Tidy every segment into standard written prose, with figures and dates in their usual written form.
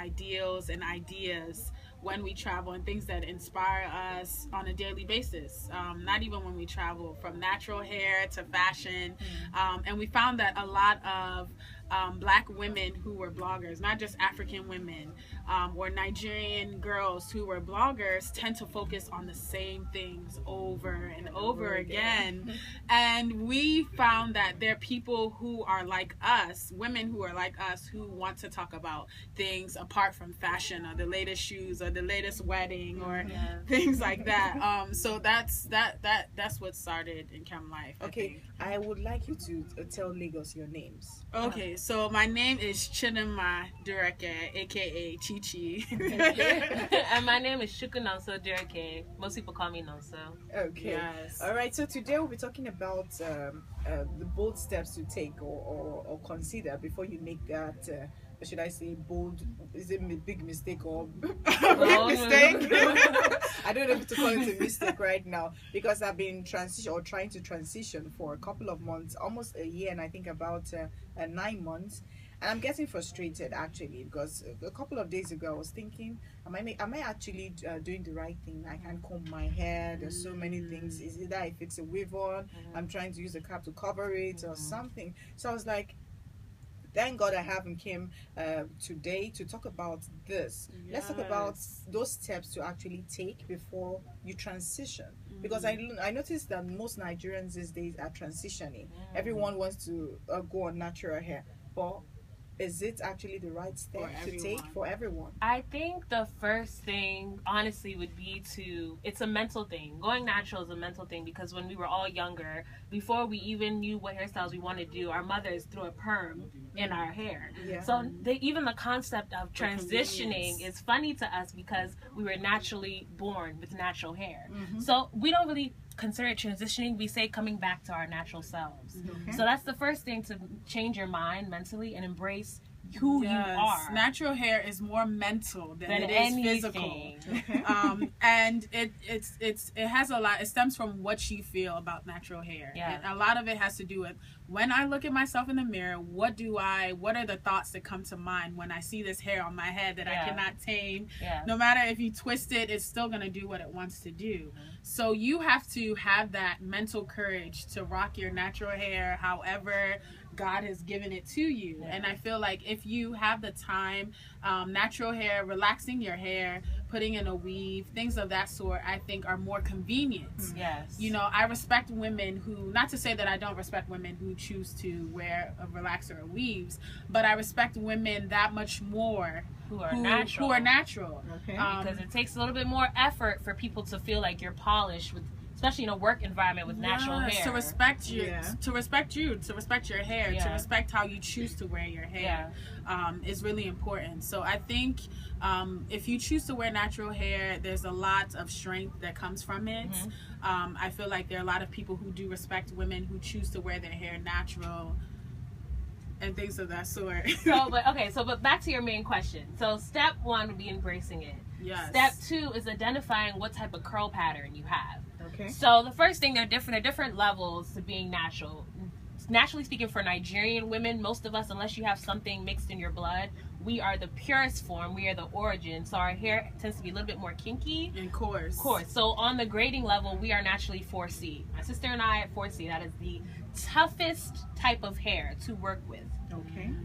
ideals and ideas when we travel, and things that inspire us on a daily basis. Not even when we travel, from natural hair to fashion. And we found that a lot of black women who were bloggers, not just African women, or Nigerian girls who were bloggers, tend to focus on the same things over and over again. And we found that there are people who are like us, women who are like us, who want to talk about things apart from fashion or the latest shoes or the latest wedding or things like that. So that's what started Nkem Life. Okay, I would like you to tell Lagos your names. Okay, so my name is Chinema Dureke, aka Chichi. And my name is Shukunonso Dureke. Most people call me Nonso. Okay. Yes. All right. So today we'll be talking about the bold steps to take or consider before you make that. Should I say bold? Is it a big mistake or big mistake? I don't know if to call it a mistake right now, because I've been trying to transition for a couple of months, almost a year, and I think about 9 months. And I'm getting frustrated actually, because a couple of days ago I was thinking, am I actually doing the right thing? I can't comb my hair. There's so many things. Is it that I fix a weave on? I'm trying to use a cap to cover it or something. So I was like, thank God I have him came today to talk about this. Yes. Let's talk about those steps to actually take before you transition. Because I noticed that most Nigerians these days are transitioning. Everyone wants to go on natural hair. But is it actually the right step to take for everyone? I think the first thing, honestly, would be it's a mental thing. Going natural is a mental thing, because when we were all younger, before we even knew what hairstyles we wanted to do, our mothers threw a perm in our hair. Yeah. So even the concept of transitioning is funny to us, because we were naturally born with natural hair. So we don't really consider it transitioning. We say coming back to our natural selves. So that's the first thing, to change your mind mentally and embrace who you are. Natural hair is more mental than it is physical. And it has a lot. It stems from what you feel about natural hair. And a lot of it has to do with, when I look at myself in the mirror, what are the thoughts that come to mind when I see this hair on my head that I cannot tame? No matter if you twist it, it's still going to do what it wants to do. So you have to have that mental courage to rock your natural hair however God has given it to you. And I feel like if you have the time, natural hair, relaxing your hair, putting in a weave, things of that sort, I think are more convenient. You know, I respect women who, not to say that I don't respect women who choose to wear a relaxer or weaves, but I respect women that much more who are natural. Because it takes a little bit more effort for people to feel like you're polished, especially in a work environment with natural hair. To respect you, to respect your hair, to respect how you choose to wear your hair, is really important. So I think if you choose to wear natural hair, there's a lot of strength that comes from it. I feel like there are a lot of people who do respect women who choose to wear their hair natural and things of that sort. But back to your main question. So step 1 would be embracing it. Step 2 is identifying what type of curl pattern you have. So the first thing, there are different levels to being natural. Naturally speaking, for Nigerian women, most of us, unless you have something mixed in your blood, we are the purest form. We are the origin. So our hair tends to be a little bit more kinky and coarse. So on the grading level, we are naturally 4C. My sister and I are 4C. That is the toughest type of hair to work with.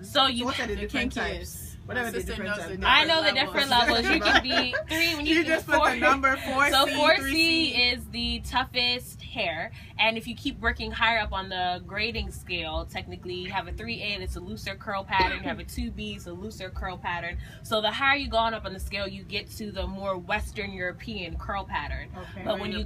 So what are the different types? Whatever the different types. I know the different levels. You can be 3 when you just put the number 4C. So 4C 3C. is the toughest hair, and if you keep working higher up on the grading scale, technically you have a 3A that's a looser curl pattern. You have a 2B, it's a looser curl pattern. So the higher you go on up on the scale, you get to the more Western European curl pattern. But when you're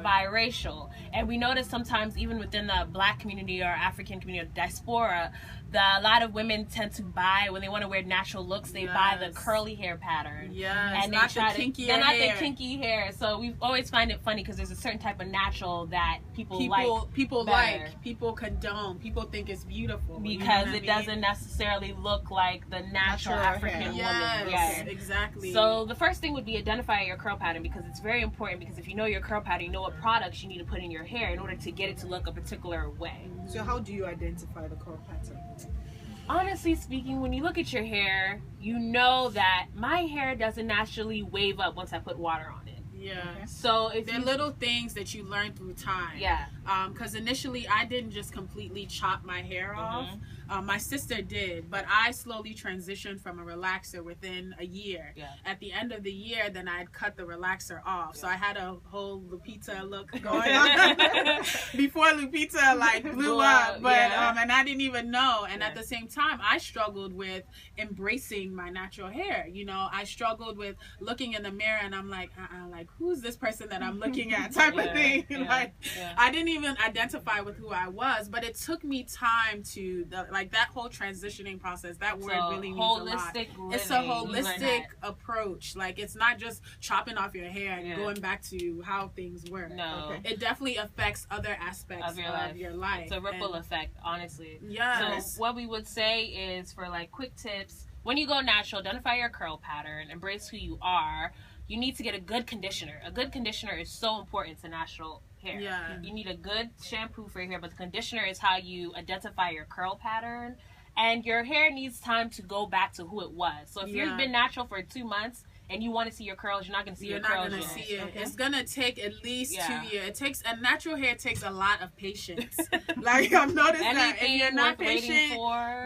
biracial, and we notice sometimes even within the Black community or African community, diaspora, a lot of women tend to buy, when they want to wear natural looks, they buy the curly hair pattern. And they try the kinky hair. So we always find it funny, because there's a certain type of natural that people condone, people think it's beautiful, because it doesn't necessarily look like the natural African woman. Yes, exactly. So the first thing would be identify your curl pattern, because it's very important, because if you know your curl pattern, you know what products you need to put in your hair in order to get it to look a particular way. So how do you identify the curl pattern? Honestly speaking, when you look at your hair, you know that my hair doesn't naturally wave up once I put water on it. Yeah. Okay. So if they're little things that you learn through time. Yeah. Because initially I didn't just completely chop my hair off. My sister did, but I slowly transitioned from a relaxer within a year. Yeah. At the end of the year, then I'd cut the relaxer off. Yeah. So I had a whole Lupita look going on before Lupita like blew up. But and I didn't even know. And at the same time, I struggled with embracing my natural hair. You know, I struggled with looking in the mirror and I'm like, like who's this person that I'm looking at type of thing. I didn't even identify with who I was, but it took me time to like that whole transitioning process. That word really means a lot. It's a holistic approach. Like it's not just chopping off your hair and going back to how things were. No, it definitely affects other aspects of your life. It's a ripple effect, honestly. Yes. So what we would say is, for like quick tips, when you go natural, identify your curl pattern, embrace who you are. You need to get a good conditioner. A good conditioner is so important to natural hair. Yeah. You need a good shampoo for your hair, but the conditioner is how you identify your curl pattern. And your hair needs time to go back to who it was. So if you've been natural for 2 months and you want to see your curls, you're not going to see your curls. You're not going to see it. Okay. It's going to take at least 2 years. And natural hair takes a lot of patience. Like I've noticed that if you're not patient,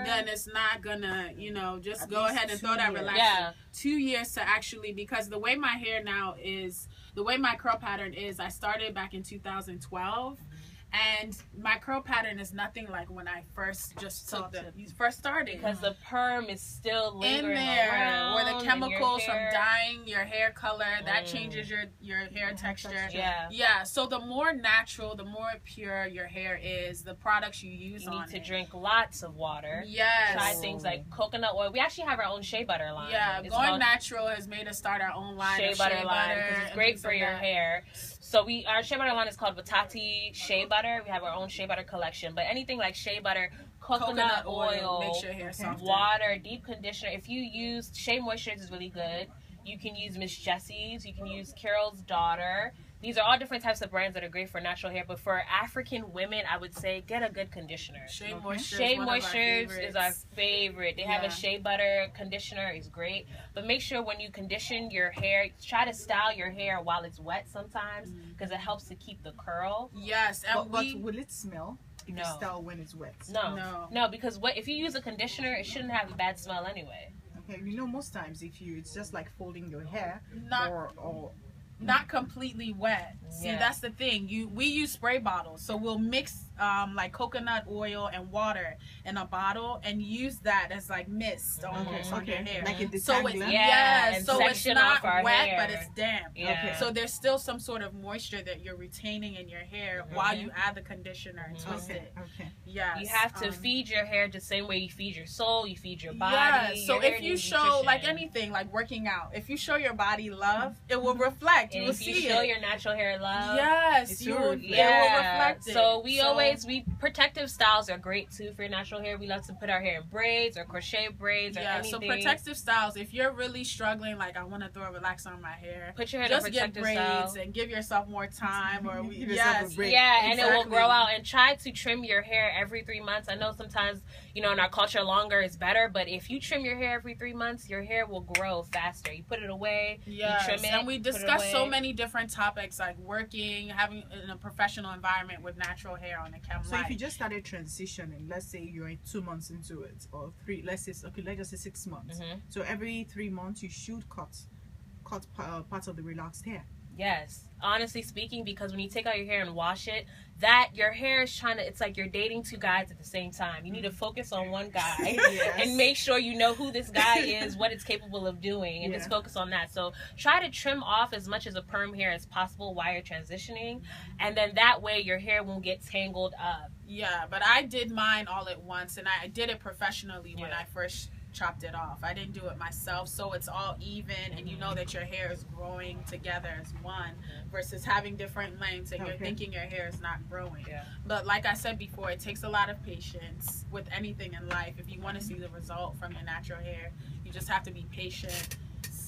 then it's not going to, you know, just go ahead and throw that relaxer. Yeah. 2 years to actually, because the way my hair now is, the way my curl pattern is, I started back in 2012. And my curl pattern is nothing like when I first first started. Because the perm is still lingering in there, or the chemicals from dyeing your hair color, that changes your hair texture. Yeah. So the more natural, the more pure your hair is, the products you use on it. You need to drink lots of water. Yes. Try things like coconut oil. We actually have our own shea butter line. Yeah, going natural has made us start our own line of shea butter. It's great for your hair. So our shea butter line is called Batati Shea Butter. We have our own shea butter collection. But anything like shea butter, coconut oil, makes your hair softer. Water, deep conditioner. If you use Shea Moisturizer is really good. You can use Miss Jessie's. You can use Carol's Daughter. These are all different types of brands that are great for natural hair. But for African women, I would say get a good conditioner. Shea Moisture is our favorite. They have a shea butter conditioner. It's great. But make sure when you condition your hair, try to style your hair while it's wet sometimes, because it helps to keep the curl. Yes. And but will it smell? If you style when it's wet? No, because if you use a conditioner, it shouldn't have a bad smell anyway. Okay, you know, most times it's just like folding your hair or not completely wet. See, that's the thing. We use spray bottles, so we'll mix like coconut oil and water in a bottle and use that as like mist almost on your hair. Like a so it's not wet, but it's damp. So there's still some sort of moisture that you're retaining in your hair while you add the conditioner and twist it. Yes. You have to feed your hair the same way you feed your soul, you feed your body. So if you show like anything, like working out, if you show your body love, it will reflect. You will see it. If you show your natural hair love, it will reflect it. So protective styles are great too for your natural hair. We love to put our hair in braids or crochet braids or anything. So protective styles, if you're really struggling, like I want to throw a relaxer on my hair, put your hair in a protective style and give yourself more time, or and it will grow out. And try to trim your hair every 3 months. I know sometimes, you know, in our culture, longer is better, but if you trim your hair every 3 months, your hair will grow faster. You put it away, you trim it, and we discuss so many different topics, like working, having in a professional environment with natural hair on the Nkem Life. So if you just started transitioning, let's say you're 2 months into it, or 3, let's just say 6 months. So every 3 months you should cut parts of the relaxed hair. Yes, honestly speaking, because when you take out your hair and wash it, your hair is it's like you're dating 2 guys at the same time. You need to focus on one guy and make sure you know who this guy is, what it's capable of doing, and just focus on that. So try to trim off as much of a perm hair as possible while you're transitioning, and then that way your hair won't get tangled up. Yeah, but I did mine all at once, and I did it professionally when I first chopped it off. I didn't do it myself, so it's all even, and you know that your hair is growing together as one versus having different lengths and you're thinking your hair is not growing. But like I said before, it takes a lot of patience with anything in life. If you want to see the result from your natural hair, you just have to be patient,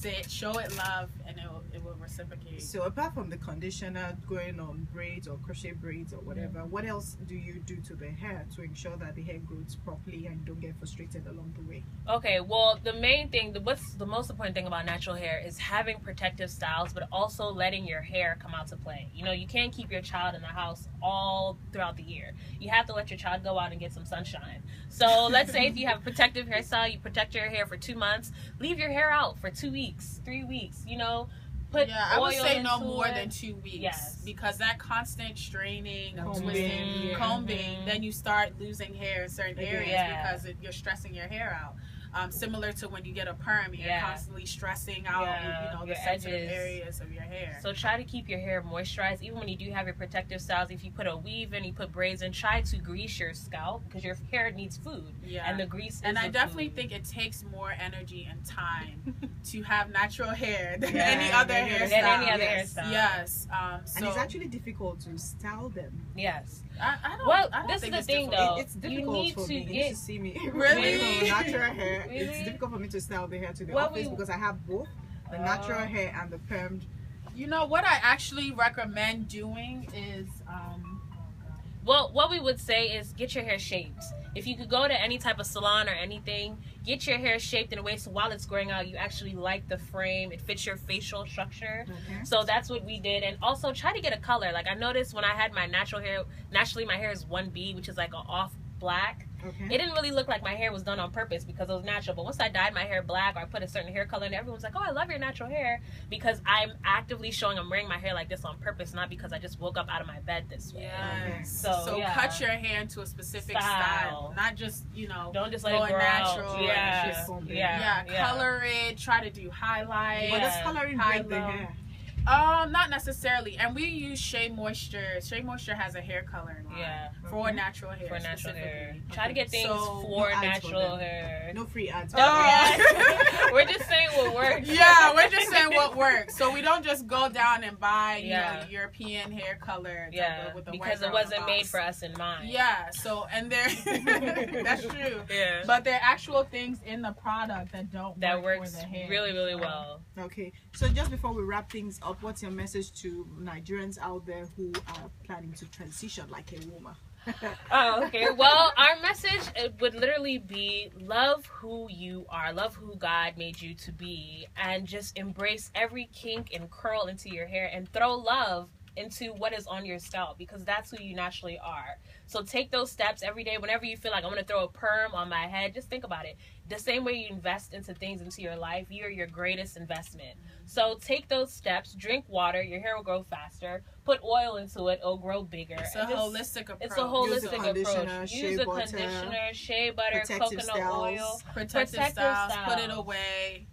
embrace it, show it love, and it will reciprocate. So apart from the conditioner, going on braids or crochet braids or whatever, what else do you do to the hair to ensure that the hair grows properly and you don't get frustrated along the way? Okay, well, the main thing, what's the most important thing about natural hair is having protective styles, but also letting your hair come out to play. You know, you can't keep your child in the house all throughout the year. You have to let your child go out and get some sunshine. So let's say if you have a protective hairstyle, you protect your hair for 2 months, leave your hair out for 2 weeks, 3 weeks, you know. I would say no more than 2 weeks. Yes. Because that constant straining, twisting, combing, then you start losing hair in certain areas because you're stressing your hair out. Similar to when you get a perm, you're constantly stressing out, the sensitive areas of your hair. So try to keep your hair moisturized. Even when you do have your protective styles, if you put a weave in, you put braids in, try to grease your scalp because your hair needs food. Yeah. And the grease is I definitely think it takes more energy and time to have natural hair than any other hairstyle. Yes. And it's actually difficult to style them. This think is the thing, though. It's difficult for me. You need to see me. Really? Natural hair. Really? It's difficult for me to style the hair to the office because I have both the natural hair and the permed. You know what I actually recommend doing is what we would say is get your hair shaped. If you could go to any type of salon or anything, get your hair shaped in a way so while it's growing out, you actually like the frame. It fits your facial structure. Okay. So that's what we did. And also try to get a color. Like I noticed when I had my natural hair, naturally my hair is 1B, which is like an off black. Okay. It didn't really look like my hair was done on purpose because it was natural. But once I dyed my hair black or I put a certain hair color in, everyone's like, oh, I love your natural hair. Because I'm actively showing I'm wearing my hair like this on purpose, not because I just woke up out of my bed this way. Yes. So cut your hair into a specific style. Not just, don't just let it grow natural. Yeah. Color it. Try to do highlights. But does coloring break the hair? Not necessarily. And we use Shea Moisture. Shea Moisture has a hair coloring line for natural hair. For natural hair. Try to get things for natural hair. No free ads. We're just saying what works. Yeah, we're just saying what works. So we don't just go down and buy European hair color with the because it wasn't made for us in mind. Yeah, so and there that's true. Yeah. But there are actual things in the product that work works for the hair. Really, really well. Okay. So just before we wrap things up, what's your message to Nigerians out there who are planning to transition like a woman? Okay. Well, our message would literally be love who you are, love who God made you to be, and just embrace every kink and curl into your hair and throw love into what is on your scalp because that's who you naturally are. So take those steps every day. Whenever you feel like I'm going to throw a perm on my head, just think about it. The same way you invest into things into your life, you're your greatest investment. So take those steps, drink water, your hair will grow faster. Put oil into it, it'll grow bigger. It's a holistic approach. It's a holistic approach. Use a conditioner, shea butter, coconut oil, protective styles, put it away.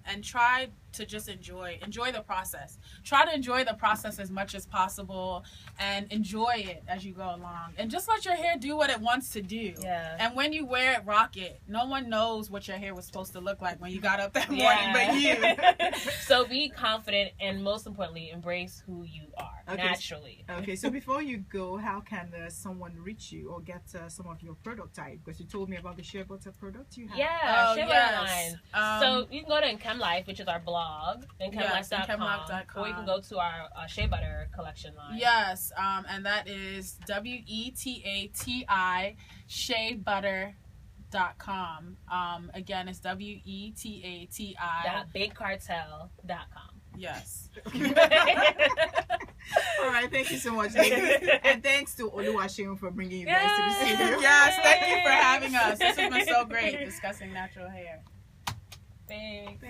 And try to just enjoy the process. Try to enjoy the process as much as possible and enjoy it as you go along. And just let your hair do what it wants to do. Yeah. And when you wear it, rock it. No one knows what your hair was supposed to look like when you got up that morning but you. So be confident and most importantly, embrace who you are naturally. Okay, so before you go, how can someone reach you or get some of your product type? Because you told me about the shea butter product you have. Yeah, shea butter line. So you can go to Nkem Life, which is our blog, nkemlife.com, or you can go to our shea butter collection line. Yes, and that is WETATI sheabutter.com. Again, it's WETATI BigCartel.com. Yes. All right, thank you so much, ladies. And thanks to Oluwaseun for bringing you guys to the studio. Yes, thank you for having us. This has been so great discussing natural hair. Thanks.